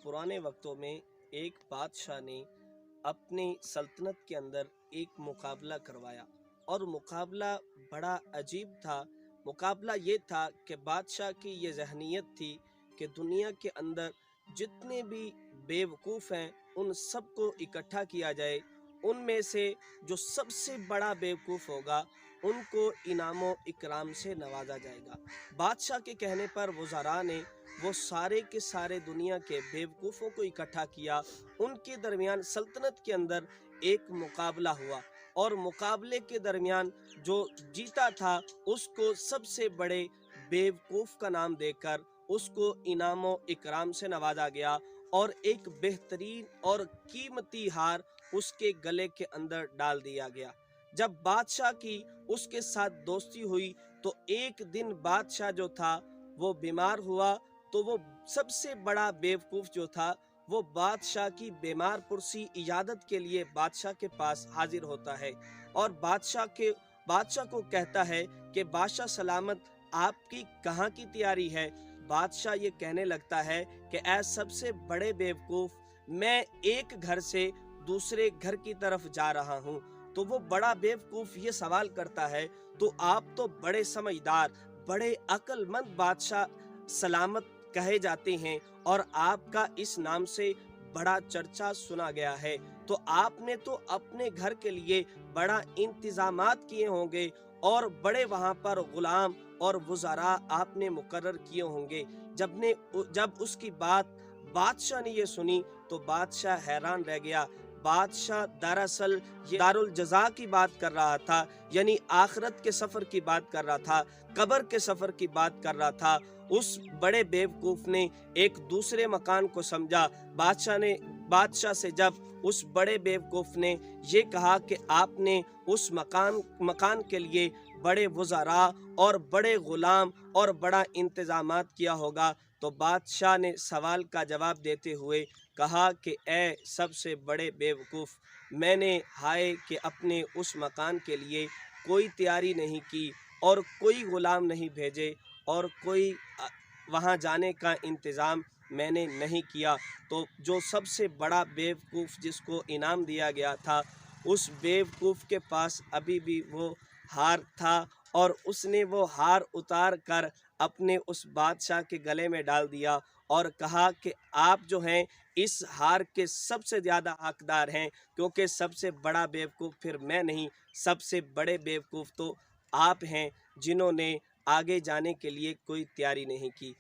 पुराने वक्तों में एक बादशाह ने अपनी सल्तनत के अंदर एक मुकाबला करवाया और मुकाबला बड़ा अजीब था। मुकाबला ये था कि बादशाह की ये जहनीत थी कि दुनिया के अंदर जितने भी बेवकूफ़ हैं उन सबको इकट्ठा किया जाए, उनमें से जो सबसे बड़ा बेवकूफ़ होगा उनको इनामो इकराम से नवाजा जाएगा। बादशाह के कहने पर वज़ारा ने वो सारे के सारे दुनिया के बेवकूफ़ों को इकट्ठा किया। उनके दरमियान सल्तनत के अंदर एक मुकाबला हुआ और मुकाबले के दरमियान जो जीता था उसको सबसे बड़े बेवकूफ़ का नाम देकर उसको इनामो इकराम से नवाजा गया और एक बेहतरीन और कीमती हार उसके गले के अंदर डाल दिया गया। जब बादशाह की उसके साथ दोस्ती हुई तो एक दिन बादशाह जो था वो बीमार हुआ, तो वो सबसे बड़ा बेवकूफ़ जो था वो बादशाह की बीमार पुरसी इजादत के लिए बादशाह के पास हाजिर होता है और बादशाह को कहता है कि बादशाह सलामत, आपकी कहाँ की तैयारी है। बादशाह ये कहने लगता है कि ऐ सबसे बड़े बेवकूफ़, मैं एक घर से दूसरे घर की तरफ जा रहा हूँ। तो वो बड़ा बेवकूफ़ ये सवाल करता है, तो आप तो बड़े समझदार, बड़े अक्लमंद बादशाह सलामत कहे जाते हैं और आपका इस नाम से बड़ा चर्चा सुना गया है, तो आपने तो अपने घर के लिए बड़ा इंतजामात किए होंगे और बड़े वहाँ पर गुलाम और वज़ारा आपने मुकर्रर किए होंगे। जब उसकी बात बादशाह ने ये सुनी तो बादशाह हैरान रह गया। बादशाह दरअसल ये दारुल जज़ा की बात कर रहा था, यानी आखिरत के सफ़र की बात कर रहा था, कब्र के सफ़र की बात कर रहा था। उस बड़े बेवकूफ़ ने एक दूसरे मकान को समझा। बादशाह से जब उस बड़े बेवकूफ़ ने ये कहा कि आपने उस मकान के लिए बड़े वज़ारा और बड़े ग़ुलाम और बड़ा इंतज़ामात किया होगा, तो बादशाह ने सवाल का जवाब देते हुए कहा कि ए सबसे बड़े बेवकूफ़, मैंने हाय कि अपने उस मकान के लिए कोई तैयारी नहीं की और कोई ग़ुलाम नहीं भेजे और कोई वहाँ जाने का इंतज़ाम मैंने नहीं किया। तो जो सबसे बड़ा बेवकूफ़ जिसको इनाम दिया गया था, उस बेवकूफ़ के पास अभी भी वो हार था और उसने वो हार उतार कर अपने उस बादशाह के गले में डाल दिया और कहा कि आप जो हैं इस हार के सबसे ज़्यादा हकदार हैं, क्योंकि सबसे बड़ा बेवकूफ़ फिर मैं नहीं, सबसे बड़े बेवकूफ़ तो आप हैं जिन्होंने आगे जाने के लिए कोई तैयारी नहीं की।